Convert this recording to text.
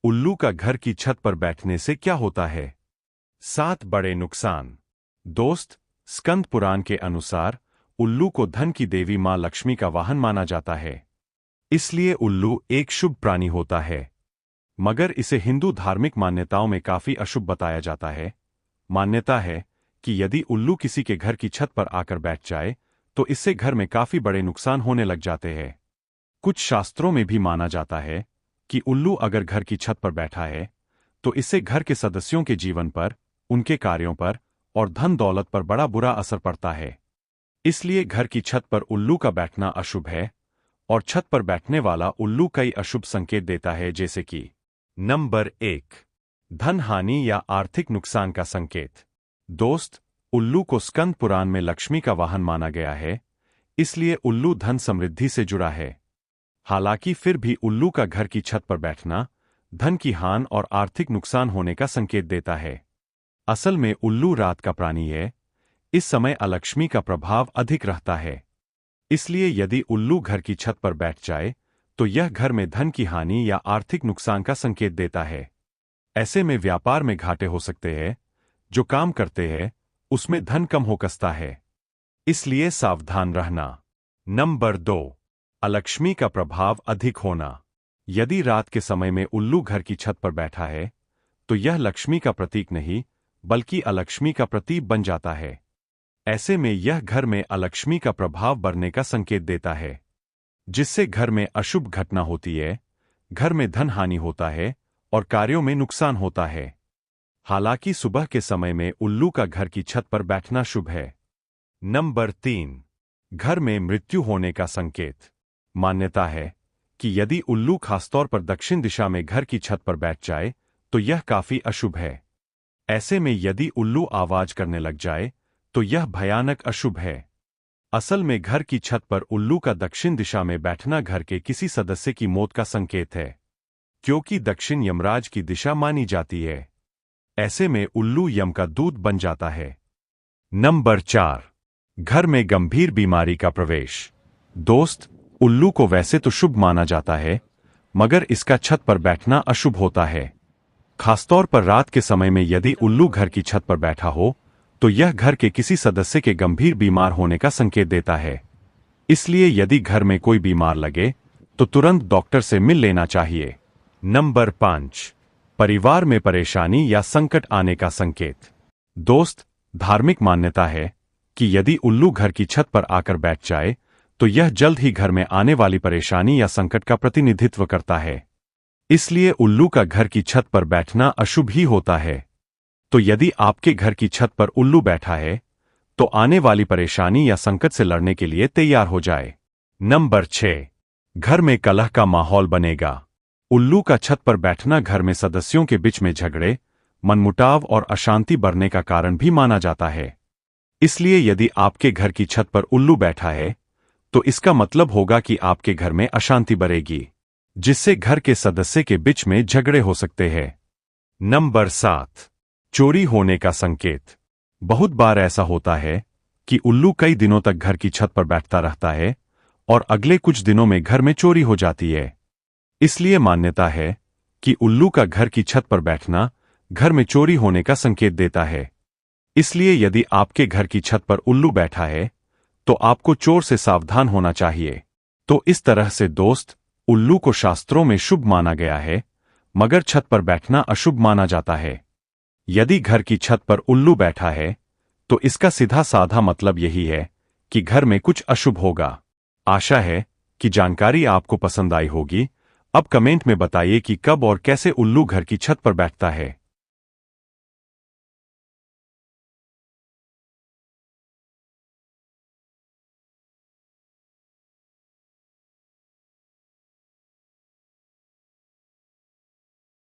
उल्लू का घर की छत पर बैठने से क्या होता है? 7 बड़े नुकसान। दोस्त, स्कंद पुराण के अनुसार उल्लू को धन की देवी मां लक्ष्मी का वाहन माना जाता है। इसलिए उल्लू एक शुभ प्राणी होता है। मगर इसे हिंदू धार्मिक मान्यताओं में काफी अशुभ बताया जाता है। मान्यता है कि यदि उल्लू किसी के घर की छत पर आकर बैठ जाए तो इससे घर में काफी बड़े नुकसान होने लग जाते हैं। कुछ शास्त्रों में भी माना जाता है कि उल्लू अगर घर की छत पर बैठा है तो इससे घर के सदस्यों के जीवन पर, उनके कार्यों पर और धन दौलत पर बड़ा बुरा असर पड़ता है। इसलिए घर की छत पर उल्लू का बैठना अशुभ है और छत पर बैठने वाला उल्लू कई अशुभ संकेत देता है, जैसे कि नंबर 1, धन हानि या आर्थिक नुकसान का संकेत। दोस्त, उल्लू को स्कंद पुराण में लक्ष्मी का वाहन माना गया है, इसलिए उल्लू धन समृद्धि से जुड़ा है। हालांकि फिर भी उल्लू का घर की छत पर बैठना धन की हानि और आर्थिक नुकसान होने का संकेत देता है। असल में उल्लू रात का प्राणी है, इस समय अलक्ष्मी का प्रभाव अधिक रहता है। इसलिए यदि उल्लू घर की छत पर बैठ जाए तो यह घर में धन की हानि या आर्थिक नुकसान का संकेत देता है। ऐसे में व्यापार में घाटे हो सकते हैं, जो काम करते हैं उसमें धन कम हो सकता है। इसलिए सावधान रहना। नंबर 2, अलक्ष्मी का प्रभाव अधिक होना। यदि रात के समय में उल्लू घर की छत पर बैठा है तो यह लक्ष्मी का प्रतीक नहीं बल्कि अलक्ष्मी का प्रतीक बन जाता है। ऐसे में यह घर में अलक्ष्मी का प्रभाव बढ़ने का संकेत देता है, जिससे घर में अशुभ घटना होती है, घर में धन हानि होता है और कार्यों में नुकसान होता है। हालांकि सुबह के समय में उल्लू का घर की छत पर बैठना शुभ है। नंबर 3, घर में मृत्यु होने का संकेत। मान्यता है कि यदि उल्लू खासतौर पर दक्षिण दिशा में घर की छत पर बैठ जाए तो यह काफी अशुभ है। ऐसे में यदि उल्लू आवाज करने लग जाए तो यह भयानक अशुभ है। असल में घर की छत पर उल्लू का दक्षिण दिशा में बैठना घर के किसी सदस्य की मौत का संकेत है, क्योंकि दक्षिण यमराज की दिशा मानी जाती है। ऐसे में उल्लू यम का दूत बन जाता है। नंबर 4, घर में गंभीर बीमारी का प्रवेश। दोस्त, उल्लू को वैसे तो शुभ माना जाता है, मगर इसका छत पर बैठना अशुभ होता है। खासतौर पर रात के समय में यदि उल्लू घर की छत पर बैठा हो तो यह घर के किसी सदस्य के गंभीर बीमार होने का संकेत देता है। इसलिए यदि घर में कोई बीमार लगे तो तुरंत डॉक्टर से मिल लेना चाहिए। नंबर 5, परिवार में परेशानी या संकट आने का संकेत। दोस्त, धार्मिक मान्यता है कि यदि उल्लू घर की छत पर आकर बैठ जाए तो यह जल्द ही घर में आने वाली परेशानी या संकट का प्रतिनिधित्व करता है। इसलिए उल्लू का घर की छत पर बैठना अशुभ ही होता है। तो यदि आपके घर की छत पर उल्लू बैठा है तो आने वाली परेशानी या संकट से लड़ने के लिए तैयार हो जाए। नंबर 6, घर में कलह का माहौल बनेगा। उल्लू का छत पर बैठना घर में सदस्यों के बीच में झगड़े, मनमुटाव और अशांति बढ़ने का कारण भी माना जाता है। इसलिए यदि आपके घर की छत पर उल्लू बैठा है तो इसका मतलब होगा कि आपके घर में अशांति बढ़ेगी, जिससे घर के सदस्य के बीच में झगड़े हो सकते हैं। नंबर 7, चोरी होने का संकेत। बहुत बार ऐसा होता है कि उल्लू कई दिनों तक घर की छत पर बैठता रहता है और अगले कुछ दिनों में घर में चोरी हो जाती है। इसलिए मान्यता है कि उल्लू का घर की छत पर बैठना घर में चोरी होने का संकेत देता है। इसलिए यदि आपके घर की छत पर उल्लू बैठा है तो आपको चोर से सावधान होना चाहिए। तो इस तरह से दोस्त, उल्लू को शास्त्रों में शुभ माना गया है, मगर छत पर बैठना अशुभ माना जाता है। यदि घर की छत पर उल्लू बैठा है तो इसका सीधा साधा मतलब यही है कि घर में कुछ अशुभ होगा। आशा है कि जानकारी आपको पसंद आई होगी। अब कमेंट में बताइए कि कब और कैसे उल्लू घर की छत पर बैठता है।